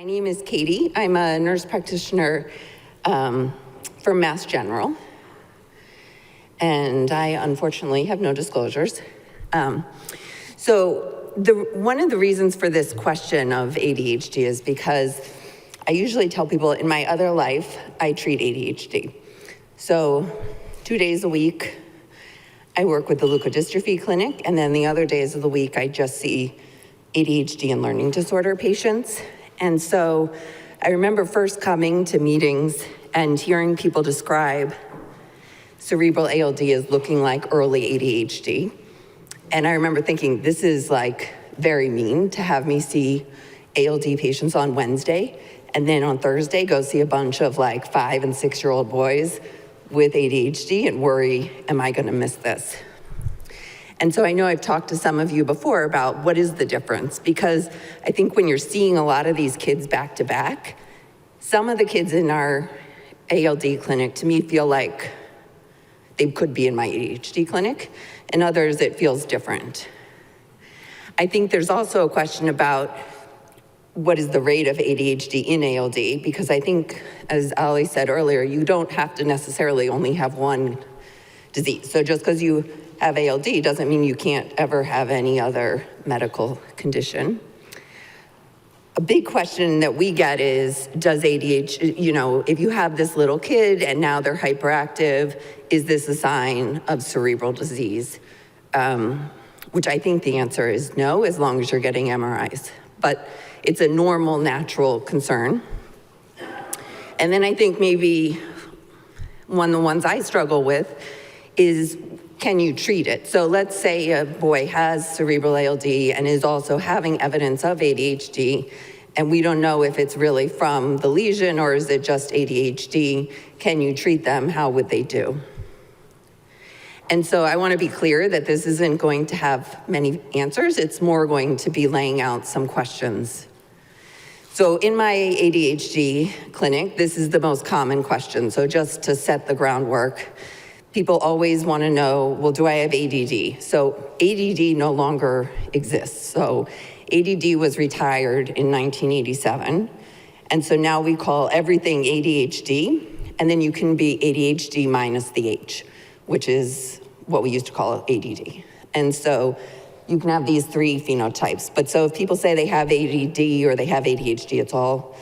name is Catie. I'm a nurse practitioner from Mass General, and I unfortunately have no disclosures. One of the reasons for this question of ADHD is because I usually tell people in my other life, I treat ADHD. So 2 days a week, I work with the leukodystrophy clinic, and then the other days of the week, I just see ADHD and learning disorder patients. And so I remember first coming to meetings and hearing people describe cerebral ALD as looking like early ADHD. And I remember thinking, this is like very mean to have me see ALD patients on Wednesday, and then on Thursday go see a bunch of like 5 and 6-year-old boys with ADHD and worry, am I gonna miss this? And so I know I've talked to some of you before about what is the difference, because I think when you're seeing a lot of these kids back to back, some of the kids in our ALD clinic to me feel like they could be in my ADHD clinic, and others it feels different. I think there's also a question about what is the rate of ADHD in ALD, because I think, as Ali said earlier, you don't have to necessarily only have one disease. So just because you have ALD doesn't mean you can't ever have any other medical condition. A big question that we get is, does ADHD, if you have this little kid and now they're hyperactive, is this a sign of cerebral disease? Which I think the answer is no, as long as you're getting MRIs. But it's a normal, natural concern. And then I think maybe one of the ones I struggle with is, can you treat it? So let's say a boy has cerebral ALD and is also having evidence of ADHD, and we don't know if it's really from the lesion or is it just ADHD. Can you treat them? How would they do? And so I want to be clear that this isn't going to have many answers. It's more going to be laying out some questions. So in my ADHD clinic, this is the most common question. So just to set the groundwork, people always want to know, well, do I have ADD? So ADD no longer exists. So ADD was retired in 1987. And so now we call everything ADHD, and then you can be ADHD minus the H, which is what we used to call ADD. And so you can have these 3 phenotypes. But so if people say they have ADD or they have ADHD, it's all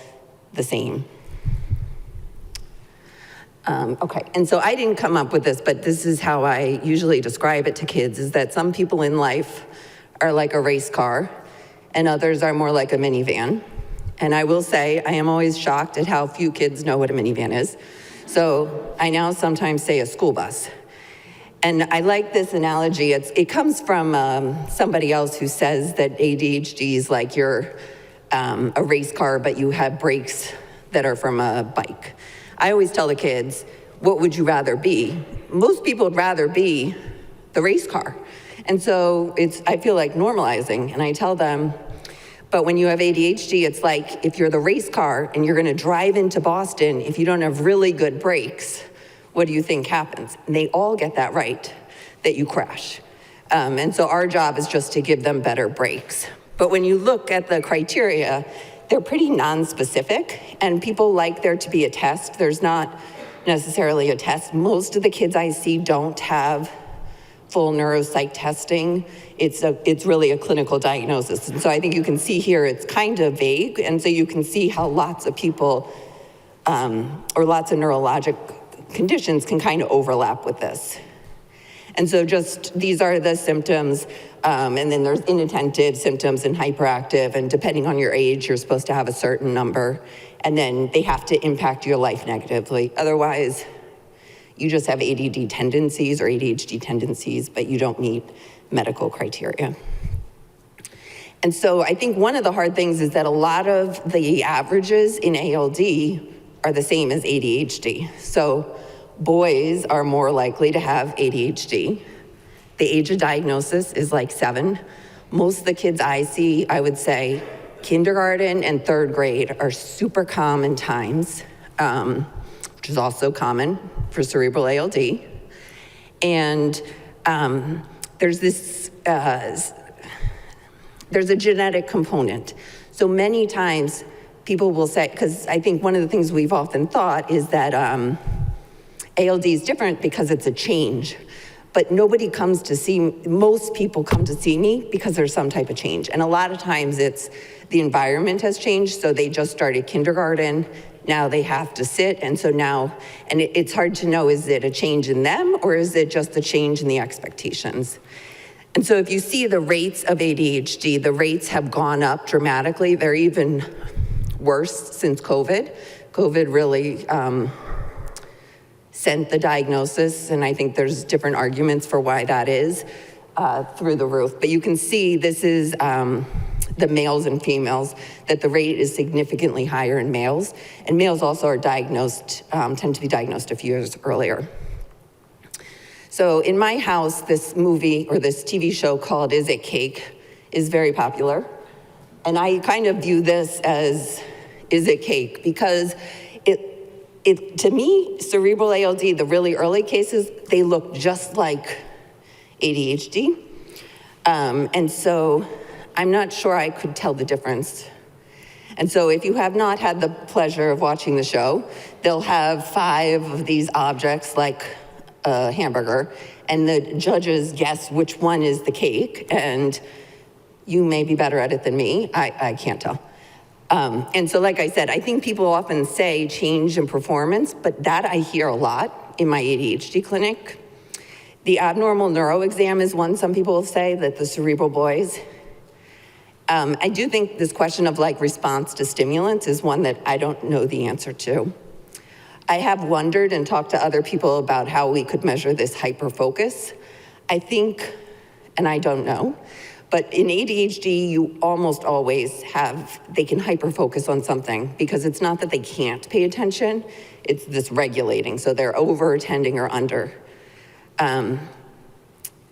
the same. Okay, and so I didn't come up with this, but this is how I usually describe it to kids, is that some people in life are like a race car, and others are more like a minivan. And I will say, I am always shocked at how few kids know what a minivan is. So I now sometimes say a school bus. And I like this analogy. It comes from somebody else who says that ADHD is like you're a race car, but you have brakes that are from a bike. I always tell the kids, what would you rather be? Most people would rather be the race car. And so I feel like normalizing, and I tell them, but when you have ADHD, it's like if you're the race car and you're gonna drive into Boston, if you don't have really good brakes, what do you think happens? And they all get that right, that you crash. And so our job is just to give them better brakes. But when you look at the criteria, they're pretty non-specific, and people like there to be a test. There's not necessarily a test. Most of the kids I see don't have full neuropsych testing. It's really a clinical diagnosis. And so I think you can see here it's kind of vague, and so you can see how lots of people or lots of neurologic conditions can kind of overlap with this. And so just these are the symptoms, and then there's inattentive symptoms and hyperactive, and depending on your age, you're supposed to have a certain number, and then they have to impact your life negatively. Otherwise, you just have ADD tendencies or ADHD tendencies, but you don't meet medical criteria. And so I think one of the hard things is that a lot of the averages in ALD are the same as ADHD. So boys are more likely to have ADHD. The age of diagnosis is like 7. Most of the kids I see, I would say kindergarten and 3rd grade are super common times, which is also common for cerebral ALD. And there's a genetic component. So many times people will say, because I think one of the things we've often thought is that ALD is different because it's a change. But nobody comes to see, most people come to see me because there's some type of change. And a lot of times it's the environment has changed, so they just started kindergarten, now they have to sit, and so now, and it's hard to know, is it a change in them or is it just a change in the expectations? And so if you see the rates of ADHD, the rates have gone up dramatically. They're even worse since COVID. COVID really sent the diagnosis, and I think there's different arguments for why that is, through the roof. But you can see this is the males and females, that the rate is significantly higher in males, and males also are diagnosed, tend to be diagnosed a few years earlier. So in my house, this movie or this TV show called Is It Cake is very popular. And I kind of view this as Is It Cake because to me, cerebral ALD, the really early cases, they look just like ADHD. And so I'm not sure I could tell the difference. And so if you have not had the pleasure of watching the show, they'll have 5 of these objects like a hamburger, and the judges guess which one is the cake, and you may be better at it than me, I can't tell. And so like I said, I think people often say change in performance, but that I hear a lot in my ADHD clinic. The abnormal neuro exam is one some people say, that the cerebral boys. I do think this question of like response to stimulants is one that I don't know the answer to. I have wondered and talked to other people about how we could measure this hyperfocus. I think, and I don't know, but in ADHD, you almost always have, they can hyperfocus on something because it's not that they can't pay attention, it's this regulating. So they're over attending or under. And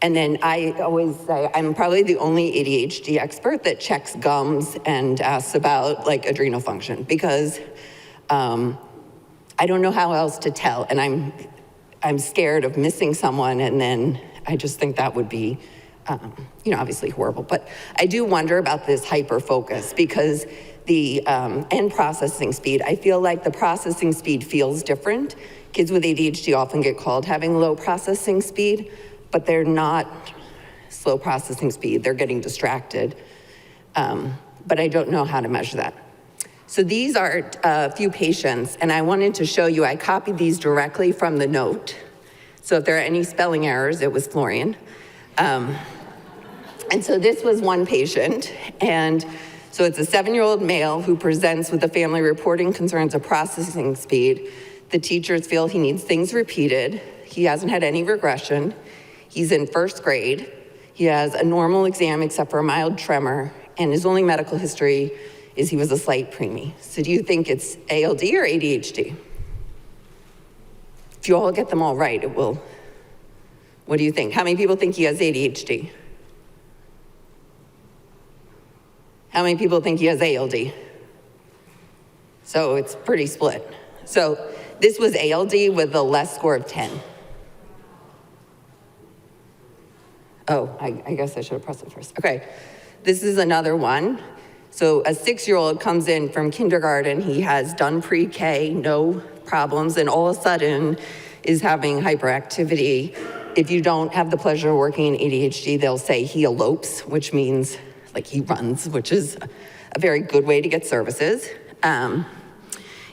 then I always say, I'm probably the only ADHD expert that checks gums and asks about like adrenal function because I don't know how else to tell. And I'm scared of missing someone, and then I just think that would be, obviously horrible. But I do wonder about this hyper focus because the end processing speed, I feel like the processing speed feels different. Kids with ADHD often get called having low processing speed, but they're not slow processing speed. They're getting distracted. But I don't know how to measure that. So these are a few patients, and I wanted to show you, I copied these directly from the note. So if there are any spelling errors, it was Florian. And so this was one patient, and so it's a 7-year-old male who presents with the family reporting concerns of processing speed. The teachers feel he needs things repeated. He hasn't had any regression. He's in 1st grade. He has a normal exam except for a mild tremor, and his only medical history is he was a slight preemie. So do you think it's ALD or ADHD? If you all get them all right, it will. What do you think? How many people think he has ADHD? How many people think he has ALD? So it's pretty split. So this was ALD with a less score of 10. Oh, I guess I should have pressed it first. Okay, this is another one. So a 6-year-old comes in from kindergarten, he has done pre-K, no problems, and all of a sudden is having hyperactivity. If you don't have the pleasure of working in ADHD, they'll say he elopes, which means like he runs, which is a very good way to get services.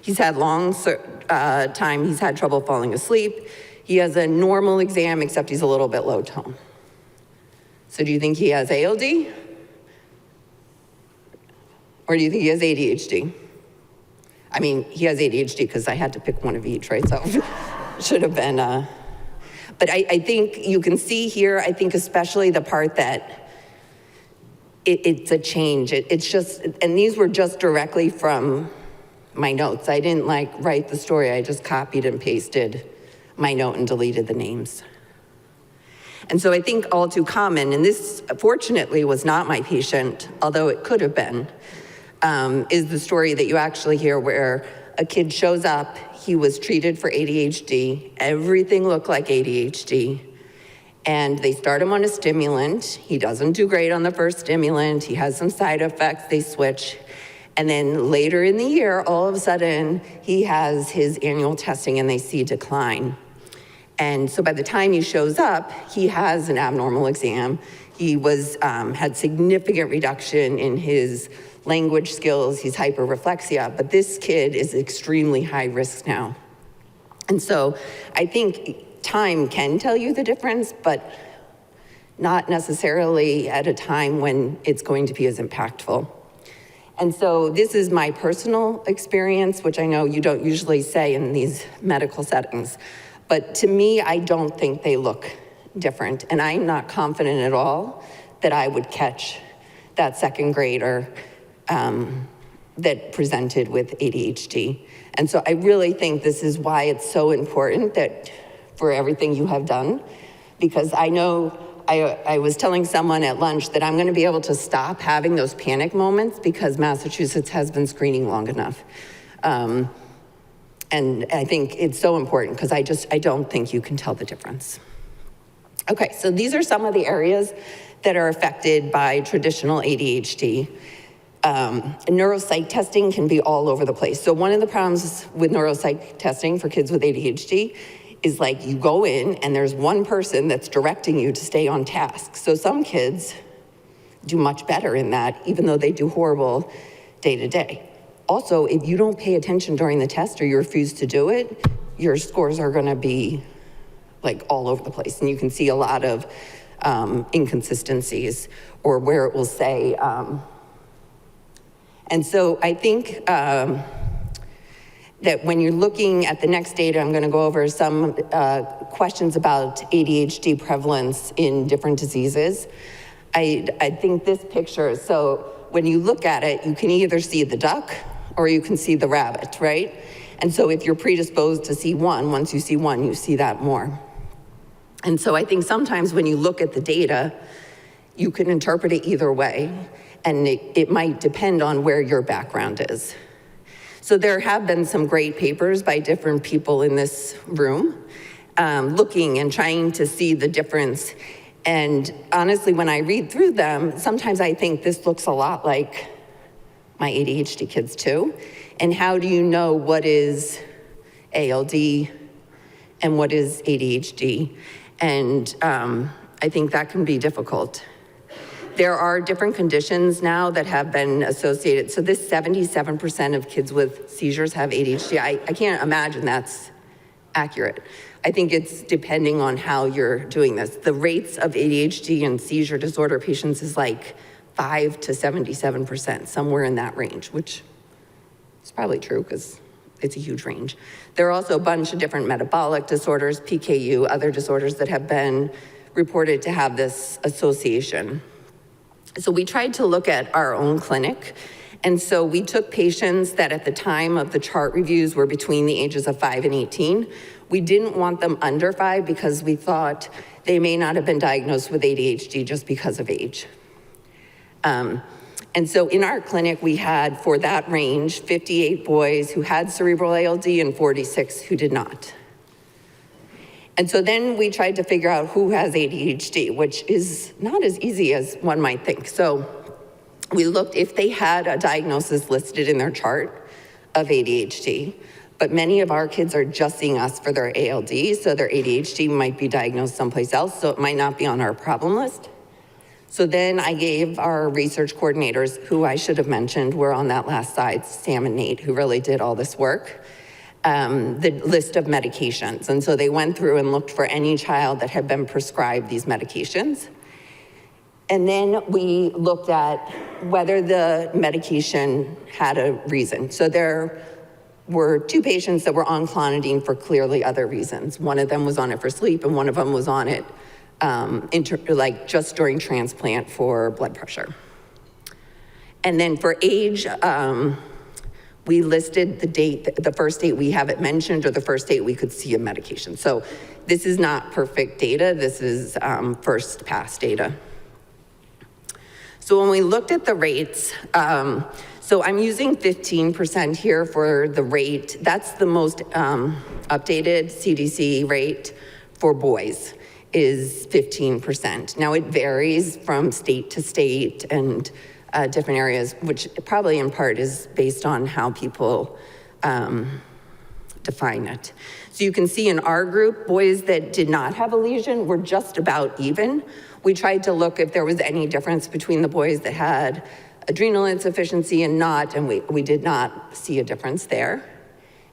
He's had long time, he's had trouble falling asleep. He has a normal exam, except he's a little bit low tone. So do you think he has ALD? Or do you think he has ADHD? I mean, he has ADHD because I had to pick one of each, right? So should have been, but I think you can see here, I think especially the part that it's a change. It's just, and these were just directly from my notes. I didn't like write the story, I just copied and pasted my note and deleted the names. And so I think all too common, and this fortunately was not my patient, although it could have been, is the story that you actually hear where a kid shows up, he was treated for ADHD, everything looked like ADHD, and they start him on a stimulant. He doesn't do great on the first stimulant, he has some side effects, they switch, And then later in the year, all of a sudden, he has his annual testing and they see decline. And so by the time he shows up, he has an abnormal exam. He had significant reduction in his language skills, he's hyperreflexia, but this kid is extremely high risk now. And so I think time can tell you the difference, but not necessarily at a time when it's going to be as impactful. And so this is my personal experience, which I know you don't usually say in these medical settings, but to me, I don't think they look different. And I'm not confident at all that I would catch that second grader that presented with ADHD. And so I really think this is why it's so important that for everything you have done, because I know I was telling someone at lunch that I'm going to be able to stop having those panic moments because Massachusetts has been screening long enough. And I think it's so important because I don't think you can tell the difference. Okay, so these are some of the areas that are affected by traditional ADHD. Neuropsych testing can be all over the place. So one of the problems with neuropsych testing for kids with ADHD is like you go in and there's one person that's directing you to stay on task. So some kids do much better in that, even though they do horrible day to day. Also, if you don't pay attention during the test or you refuse to do it, your scores are gonna be like all over the place. And you can see a lot of inconsistencies or where it will say, and so I think that when you're looking at the next data, I'm gonna go over some questions about ADHD prevalence in different diseases. I think this picture, so when you look at it, you can either see the duck or you can see the rabbit, right? And so if you're predisposed to see one, once you see one, you see that more. And so I think sometimes when you look at the data, you can interpret it either way, and it might depend on where your background is. So there have been some great papers by different people in this room looking and trying to see the difference. And honestly, when I read through them, sometimes I think this looks a lot like my ADHD kids too. And how do you know what is ALD and what is ADHD? And I think that can be difficult. There are different conditions now that have been associated. So this 77% of kids with seizures have ADHD. I can't imagine that's accurate. I think it's depending on how you're doing this. The rates of ADHD and seizure disorder patients is like 5 to 77%, somewhere in that range, which is probably true because it's a huge range. There are also a bunch of different metabolic disorders, PKU, other disorders that have been reported to have this association. So we tried to look at our own clinic. And so we took patients that at the time of the chart reviews were between the ages of 5 and 18. We didn't want them under 5 because we thought they may not have been diagnosed with ADHD just because of age. And so in our clinic, we had, for that range, 58 boys who had cerebral ALD and 46 who did not. And so then we tried to figure out who has ADHD, which is not as easy as one might think. So we looked if they had a diagnosis listed in their chart of ADHD, but many of our kids are just seeing us for their ALD, so their ADHD might be diagnosed someplace else, so it might not be on our problem list. So then I gave our research coordinators, who I should have mentioned were on that last slide, Sam and Nate, who really did all this work, the list of medications. And so they went through and looked for any child that had been prescribed these medications. And then we looked at whether the medication had a reason. So there were 2 patients that were on clonidine for clearly other reasons. One of them was on it for sleep and one of them was on it like just during transplant for blood pressure. And then for age, we listed the date, the first date we have it mentioned or the first date we could see a medication. So this is not perfect data, this is first pass data. So when we looked at the rates, so I'm using 15% here for the rate. That's the most updated CDC rate for boys is 15%. Now it varies from state to state and different areas, which probably in part is based on how people define it. So you can see in our group, boys that did not have a lesion were just about even. We tried to look if there was any difference between the boys that had adrenal insufficiency and not, and we did not see a difference there.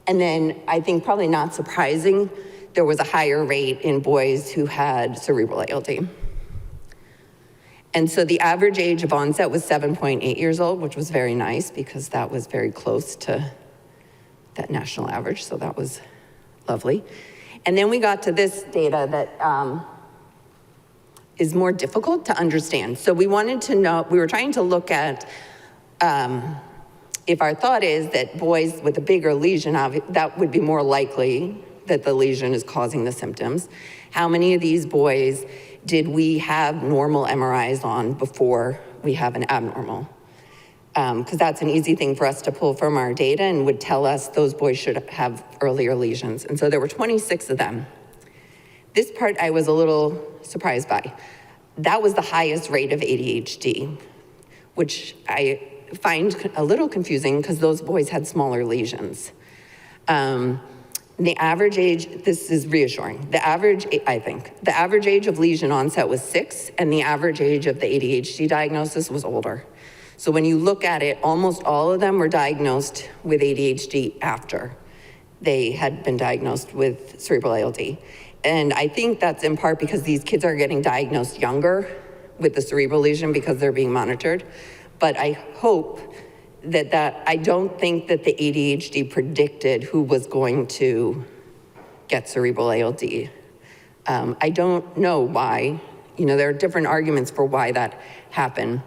And then I think probably not surprising, there was a higher rate in boys who had cerebral ALD. And so the average age of onset was 7.8 years old, which was very nice because that was very close to that national average, so that was lovely. And then we got to this data that is more difficult to understand. So we wanted to know, we were trying to look at if our thought is that boys with a bigger lesion, that would be more likely that the lesion is causing the symptoms. How many of these boys did we have normal MRIs on before we have an abnormal? Because that's an easy thing for us to pull from our data and would tell us those boys should have earlier lesions. And so there were 26 of them. This part I was a little surprised by. That was the highest rate of ADHD, which I find a little confusing because those boys had smaller lesions. The average age, this is reassuring. The average, I think, the average age of lesion onset was 6, and the average age of the ADHD diagnosis was older. So when you look at it, almost all of them were diagnosed with ADHD after they had been diagnosed with cerebral ALD. And I think that's in part because these kids are getting diagnosed younger with the cerebral lesion because they're being monitored. But I hope that I don't think that the ADHD predicted who was going to get cerebral ALD. I don't know why. You know, there are different arguments for why that happened.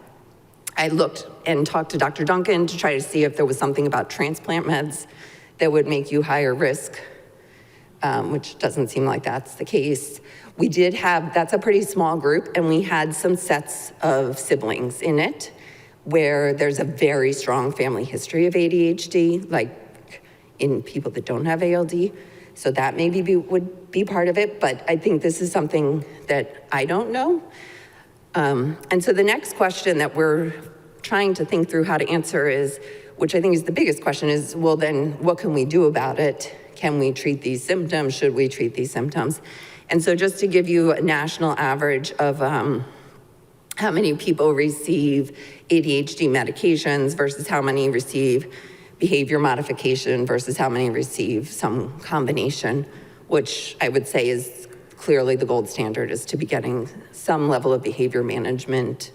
I looked and talked to Dr. Duncan to try to see if there was something about transplant meds that would make you higher risk, which doesn't seem like that's the case. We did have, that's a pretty small group, and we had some sets of siblings in it where there's a very strong family history of ADHD, like in people that don't have ALD. So that maybe would be part of it, but I think this is something that I don't know. And so the next question that we're trying to think through how to answer is, which I think is the biggest question, is, well, then what can we do about it? Can we treat these symptoms? Should we treat these symptoms? And so just to give you a national average of how many people receive ADHD medications versus how many receive behavior modification versus how many receive some combination, which I would say is clearly the gold standard, is to be getting some level of behavior management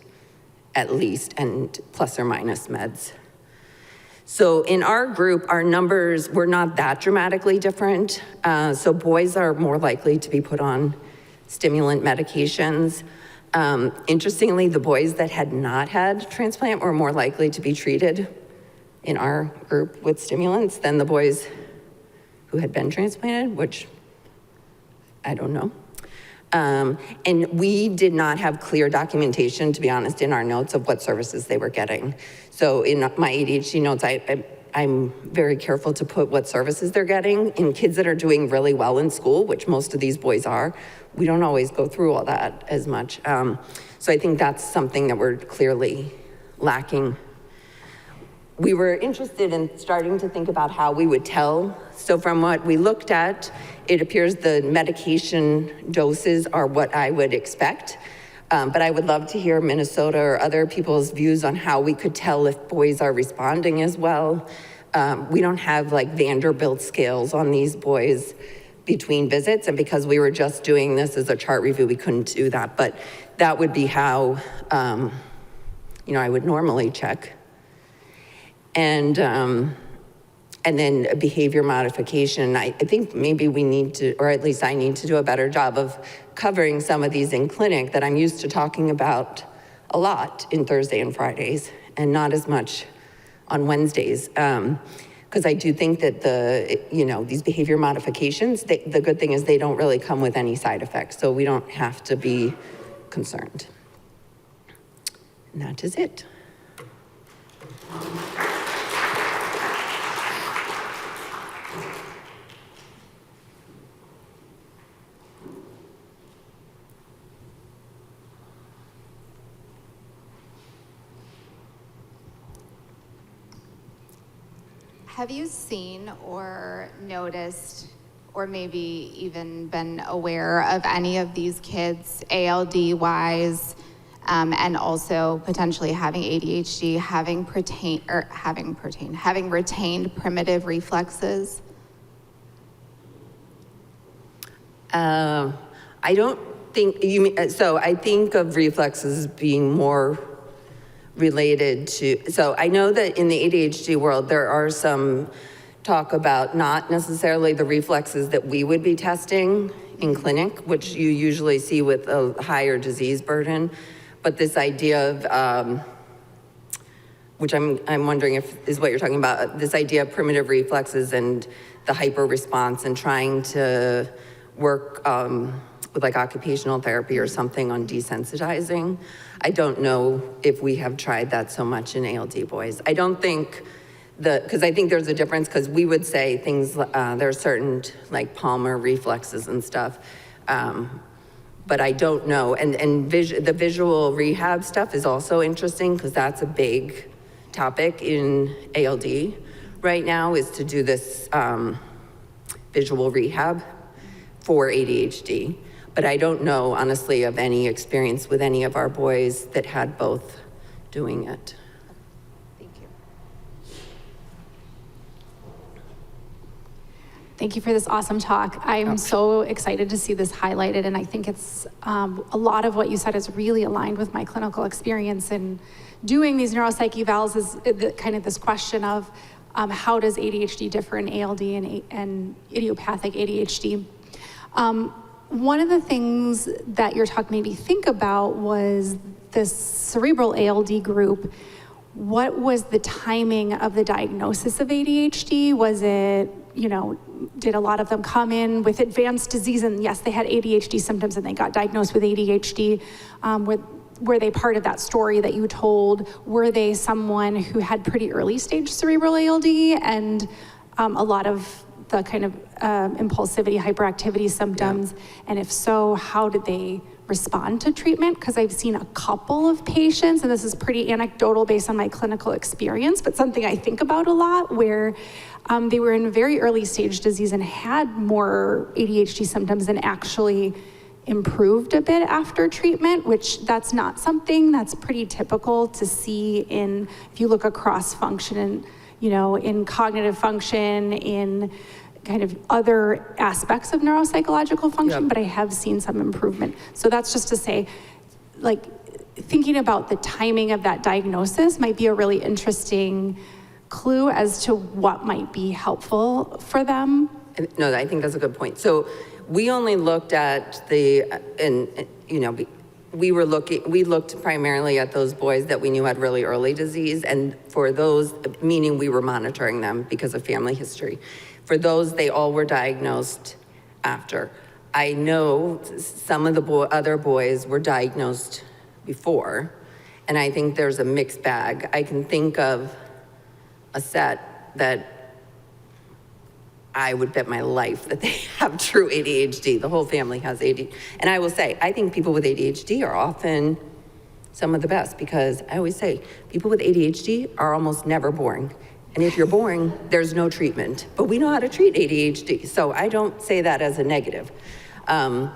at least, and plus or minus meds. So in our group, our numbers were not that dramatically different. So boys are more likely to be put on stimulant medications. Interestingly, the boys that had not had transplant were more likely to be treated in our group with stimulants than the boys who had been transplanted, which I don't know. And we did not have clear documentation, to be honest, in our notes of what services they were getting. So in my ADHD notes, I'm very careful to put what services they're getting. In kids that are doing really well in school, which most of these boys are, we don't always go through all that as much. So I think that's something that we're clearly lacking. We were interested in starting to think about how we would tell. So from what we looked at, it appears the medication doses are what I would expect. But I would love to hear Minnesota or other people's views on how we could tell if boys are responding as well. We don't have like Vanderbilt scales on these boys between visits, and because we were just doing this as a chart review, we couldn't do that. But that would be how I would normally check. And then behavior modification, I think maybe we need to, or at least I need to do a better job of covering some of these in clinic that I'm used to talking about a lot in Thursday and Fridays, and not as much on Wednesdays. Because I do think that these behavior modifications, the good thing is they don't really come with any side effects, so we don't have to be concerned. And that is it. Have you seen or noticed or maybe even been aware of any of these kids ALD-wise and also potentially having ADHD having retained primitive reflexes? I don't think you mean, so I think of reflexes as being more related to, so I know that in the ADHD world, there are some talk about not necessarily the reflexes that we would be testing in clinic, which you usually see with a higher disease burden, but this idea of, which I'm wondering if is what you're talking about, this idea of primitive reflexes and the hyper response and trying to work with like occupational therapy or something on desensitizing. I don't know if we have tried that so much in ALD boys. I don't think because I think there's a difference, because we would say things, there are certain like palmar reflexes and stuff, but I don't know. And the visual rehab stuff is also interesting, because that's a big topic in ALD right now, is to do this visual rehab for ADHD. But I don't know, honestly, of any experience with any of our boys that had both doing it. Thank you. Thank you for this awesome talk. I'm so excited to see this highlighted, and I think it's a lot of what you said is really aligned with my clinical experience in doing these neuropsych evals. Is kind of this question of how does ADHD differ in ALD and idiopathic ADHD. One of the things that your talk made me think about was this cerebral ALD group. What was the timing of the diagnosis of ADHD? Was it, did a lot of them come in with advanced disease, and yes, they had ADHD symptoms and they got diagnosed with ADHD? Were they part of that story that you told? Were they someone who had pretty early stage cerebral ALD and a lot of the kind of impulsivity, hyperactivity symptoms? Yeah. And if so, how did they respond to treatment? Because I've seen a couple of patients, and this is pretty anecdotal based on my clinical experience, but something I think about a lot, where they were in very early stage disease and had more ADHD symptoms and actually improved a bit after treatment, which that's not something that's pretty typical to see in, if you look across function and in cognitive function, in kind of other aspects of neuropsychological function, yep. But I have seen some improvement. So that's just to say, like, thinking about the timing of that diagnosis might be a really interesting clue as to what might be helpful for them. No, I think that's a good point. So we only looked at we looked primarily at those boys that we knew had really early disease, and for those, meaning we were monitoring them because of family history. For those, they all were diagnosed after. I know some of the other boys were diagnosed before, and I think there's a mixed bag. I can think of a set that I would bet my life that they have true ADHD. The whole family has ADHD. And I will say, I think people with ADHD are often some of the best, because I always say, people with ADHD are almost never boring. And if you're boring, there's no treatment. But we know how to treat ADHD, so I don't say that as a negative. And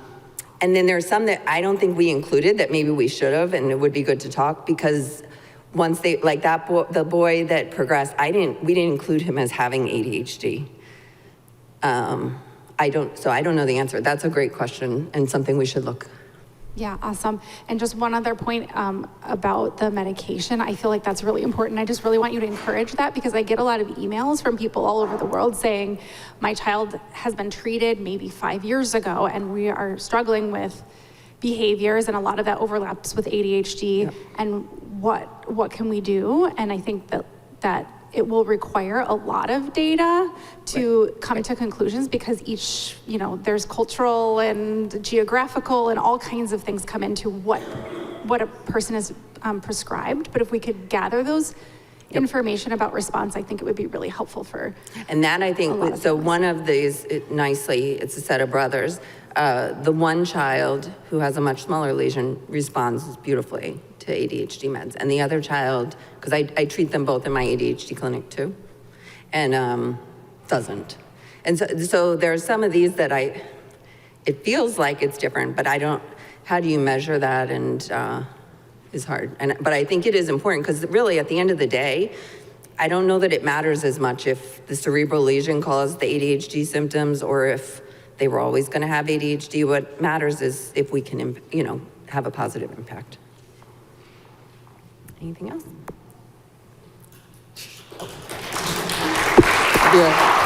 then there's some that I don't think we included that maybe we should have, and it would be good to talk, because once they, like that the boy that progressed, we didn't include him as having ADHD. I don't know the answer. That's a great question and something we should look. Yeah, awesome. And just one other point about the medication. I feel like that's really important. I just really want you to encourage that, because I get a lot of emails from people all over the world saying, my child has been treated maybe 5 years ago and we are struggling with behaviors, and a lot of that overlaps with ADHD. Yep. And what can we do? And I think that it will require a lot of data to come to conclusions, because each, there's cultural and geographical and all kinds of things come into what a person is prescribed. But if we could gather those information about response, I think it would be really helpful for. And that, I think, so one of these, it's a set of brothers. The one child who has a much smaller lesion responds beautifully to ADHD meds. And the other child, because I treat them both in my ADHD clinic too. and doesn't. And so there's some of these that it feels like it's different, but how do you measure that, and is hard. But I think it is important because really at the end of the day, I don't know that it matters as much if the cerebral lesion caused the ADHD symptoms or if they were always going to have ADHD. What matters is if we can, have a positive impact. Anything else? Yeah.